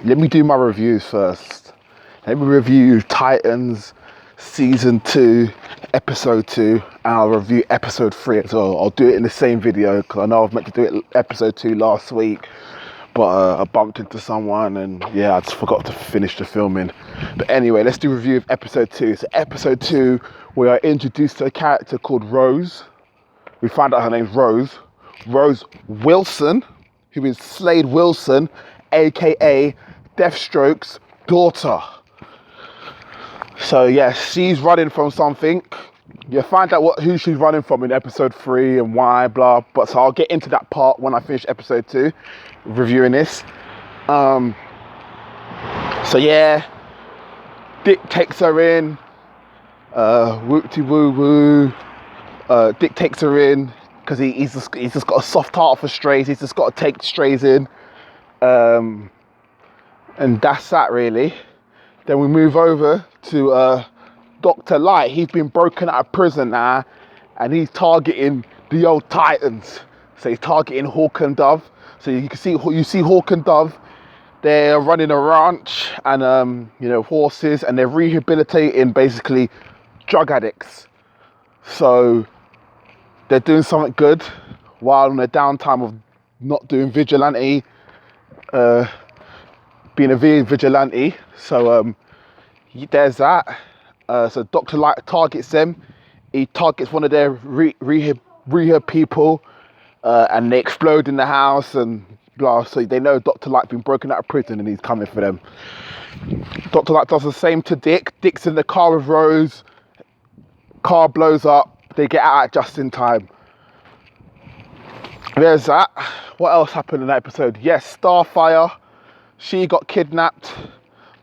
Let me do my reviews first. Let me review Titans Season 2, Episode 2, and I'll review Episode 3 as well. I'll do it in the same video because I know I was meant to do it Episode 2 last week, but I bumped into someone and yeah, I just forgot to finish the filming. But anyway, let's do a review of Episode 2. So Episode 2, we are introduced to a character called Rose. We find out her name's Rose Wilson, who is Slade Wilson, aka Deathstroke's daughter. So yeah, she's running from something. You find out who she's running from in Episode 3 and why, blah. But so I'll get into that part when I finish Episode 2, reviewing this. So yeah, Dick takes her in. Woo. Dick takes her in because he's just got a soft heart for strays. He's just got to take strays in. And that's that really. Then we move over to Dr. Light. He's been broken out of prison now and he's targeting the old Titans. So he's targeting Hawk and Dove. So you see Hawk and Dove, they're running a ranch and horses, and they're rehabilitating basically drug addicts. So they're doing something good while on the downtime of not doing vigilante, being a vigilante. So there's that. So Dr. Light targets them. He targets one of their rehab people, and they explode in the house and blah. So they know Dr. Light's been broken out of prison and he's coming for them. Dr. Light does the same to Dick. Dick's in the car with Rose. Car blows up. They get out just in time. There's that. What else happened in that episode? Yes, Starfire. She got kidnapped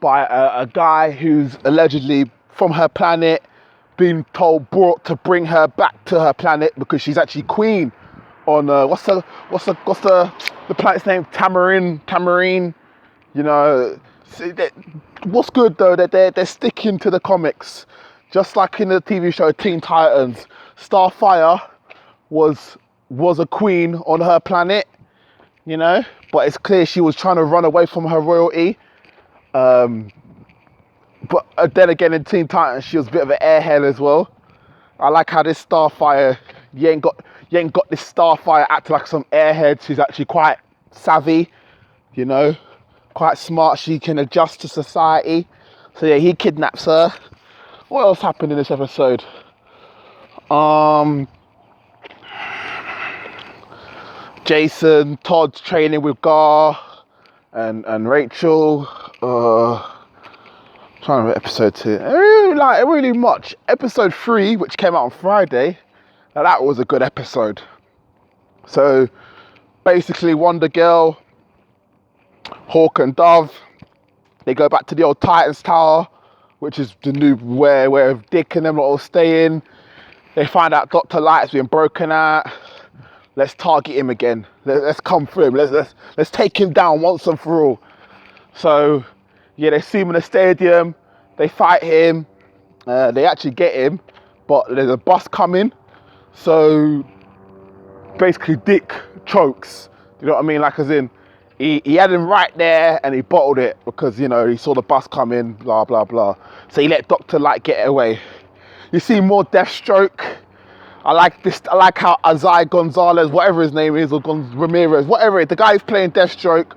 by a guy who's allegedly from her planet, being brought to bring her back to her planet because she's actually queen on what's the planet's name? Tamarine. What's good though that they're sticking to the comics, just like in the TV show Teen Titans. Starfire was a queen on her planet, but it's clear she was trying to run away from her royalty. But then again, in Teen Titans, she was a bit of an airhead as well. I like how this Starfire, you ain't got this Starfire acting like some airhead. She's actually quite savvy, quite smart. She can adjust to society. So yeah, he kidnaps her. What else happened in this episode? Jason, Todd's training with Gar and Rachel. Trying to remember Episode 2. I really like it really much. Episode 3, which came out on Friday, now that was a good episode. So basically, Wonder Girl, Hawk and Dove, they go back to the old Titans Tower, which is the new where Dick and them lot all stay in. They find out Dr. Light's been broken out. Let's target him again. Let's come for him. Let's take him down once and for all. So yeah, they see him in the stadium. They fight him. They actually get him, but there's a bus coming. So basically, Dick chokes. You know what I mean? Like as in, he had him right there and he bottled it because he saw the bus coming. Blah blah blah. So he let Dr. Light get away. You see more Deathstroke. I like this. I like how Azai Gonzalez, whatever his name is, or Ramirez, whatever it is, the guy who's playing Deathstroke.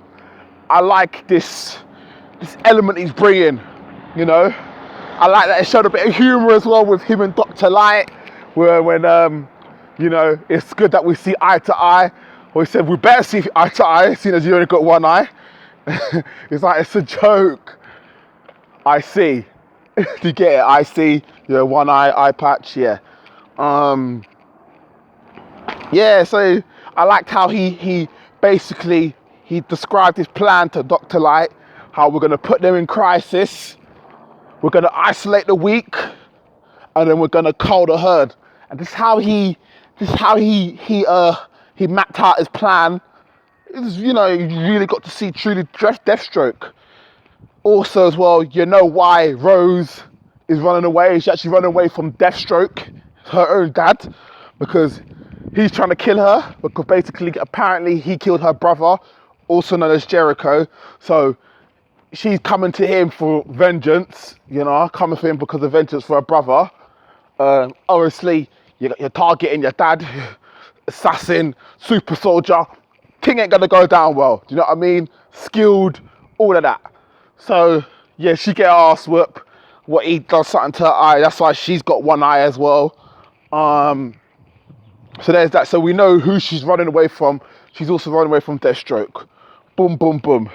I like this element he's bringing. I like that it showed a bit of humor as well with him and Dr. Light, when it's good that we see eye to eye. Or he said we better see eye to eye, seeing as you only got one eye. It's like it's a joke. I see. Do you get it? I see. One eye patch. Yeah. Yeah, so I liked how he basically described his plan to Dr. Light, how we're going to put them in crisis, we're going to isolate the weak, and then we're going to cull the herd. And this is how he mapped out his plan. It was, you really got to see truly Deathstroke. Also as well, why Rose is running away. She's actually running away from Deathstroke, her own dad, because he's trying to kill her, because basically, apparently he killed her brother also known as Jericho. So she's coming to him for vengeance, coming for him because of vengeance for her brother. Obviously, you're targeting your dad, assassin, super soldier. Thing ain't gonna go down well. Do you know what I mean? Skilled, all of that. So yeah, she get her ass whooped. What he does something to her eye. That's why she's got one eye as well. So there's that. So we know who she's running away from. She's also running away from Deathstroke. Boom, boom, boom.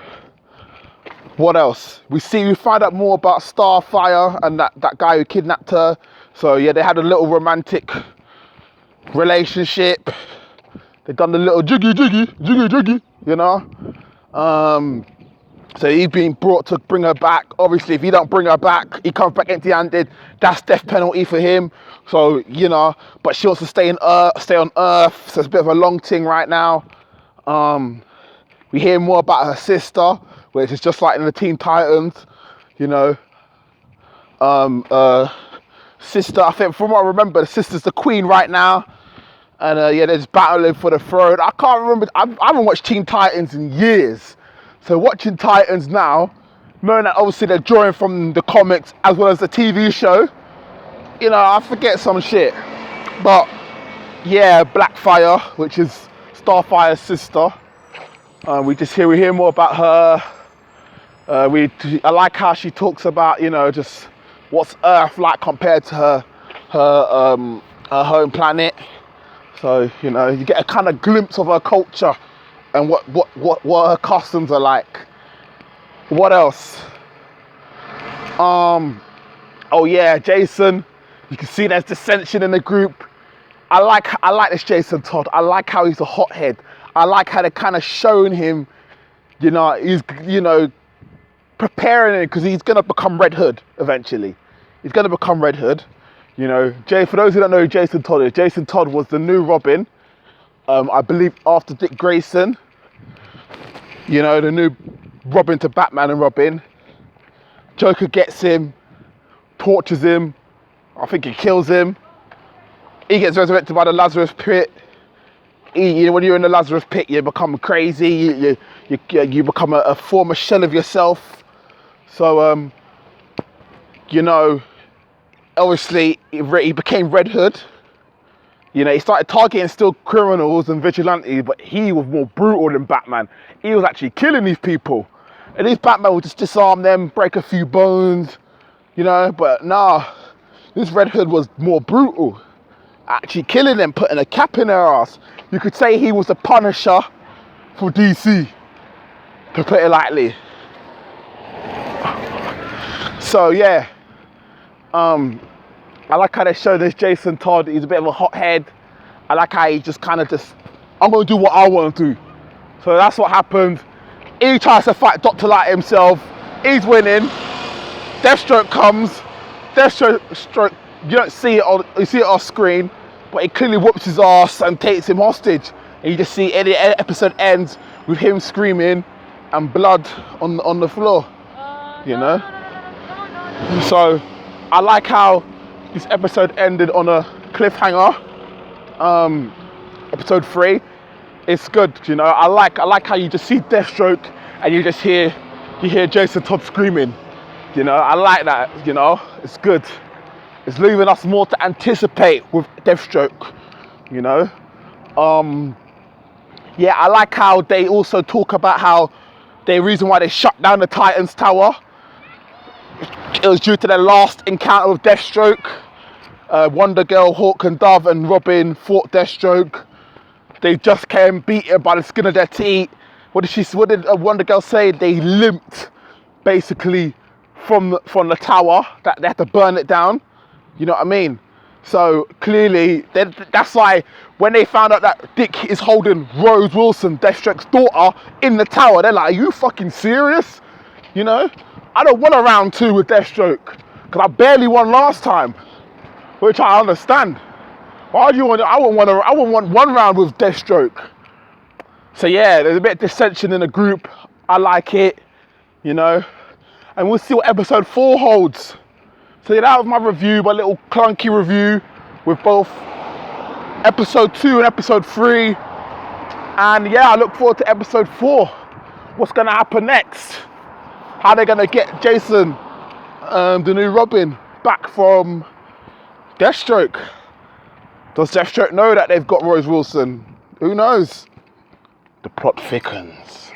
What else? We find out more about Starfire and that guy who kidnapped her. So yeah, they had a little romantic relationship. They done the little jiggy, So he's being brought to bring her back. Obviously, if he don't bring her back, he comes back empty-handed. That's death penalty for him. So, but she wants to stay on Earth. So it's a bit of a long thing right now. We hear more about her sister, which is just like in the Teen Titans, sister, I think from what I remember, the sister's the queen right now. And they're just battling for the throne. I can't remember, I haven't watched Teen Titans in years. So watching Titans now, knowing that obviously they're drawing from the comics as well as the TV show, I forget some shit. But yeah, Blackfire, which is Starfire's sister. We hear more about her. I like how she talks about, just what's Earth like compared to her home planet. So, you get a kind of glimpse of her culture and what her customs are like. What else? Oh yeah, Jason. You can see there's dissension in the group. I like this Jason Todd. I like how he's a hothead. I like how they're kind of showing him, he's, preparing him because he's going to become Red Hood eventually. He's going to become Red Hood. For those who don't know who Jason Todd is, Jason Todd was the new Robin, I believe after Dick Grayson. The new Robin to Batman and Robin. Joker gets him, tortures him, I think he kills him. He gets resurrected by the Lazarus Pit. When you're in the Lazarus Pit, you become crazy, you become a former shell of yourself. So, obviously, he became Red Hood. He started targeting still criminals and vigilantes, but he was more brutal than Batman. He was actually killing these people. And these Batman would just disarm them, break a few bones, but nah, this Red Hood was more brutal. Actually killing them, putting a cap in their ass. You could say he was the Punisher for DC, to put it lightly. So yeah, I like how they show this Jason Todd. He's a bit of a hothead. I like how he just I'm going to do what I want to do. So that's what happened. He tries to fight Dr. Light himself. He's winning. Deathstroke comes. Deathstroke, you don't see it, you see it off screen, but he clearly whoops his ass and takes him hostage. And you just see the episode ends with him screaming and blood on the floor, So I like how this episode ended on a cliffhanger. Episode 3, it's good. I like how you just see Deathstroke and you hear Jason Todd screaming. I like that. It's good. It's leaving us more to anticipate with Deathstroke. Yeah, I like how they also talk about how the reason why they shut down the Titans Tower, it was due to their last encounter with Deathstroke. Wonder Girl, Hawk and Dove and Robin fought Deathstroke. They just came beaten by the skin of their teeth. What did Wonder Girl say? They limped basically from the tower. That they had to burn it down. You know what I mean? So clearly, that's why when they found out that Dick is holding Rose Wilson, Deathstroke's daughter, in the tower, they're like, are you fucking serious? I don't want a round 2 with Deathstroke because I barely won last time, which I understand. Why do you want? I wouldn't want one round with Deathstroke. So yeah, there's a bit of dissension in the group. I like it, and we'll see what episode 4 holds. So yeah, that was my review, my little clunky review with both episode 2 and episode 3. And yeah, I look forward to episode 4. What's going to happen next? How they going to get Jason, the new Robin, back from Deathstroke? Does Deathstroke know that they've got Rose Wilson? Who knows? The plot thickens.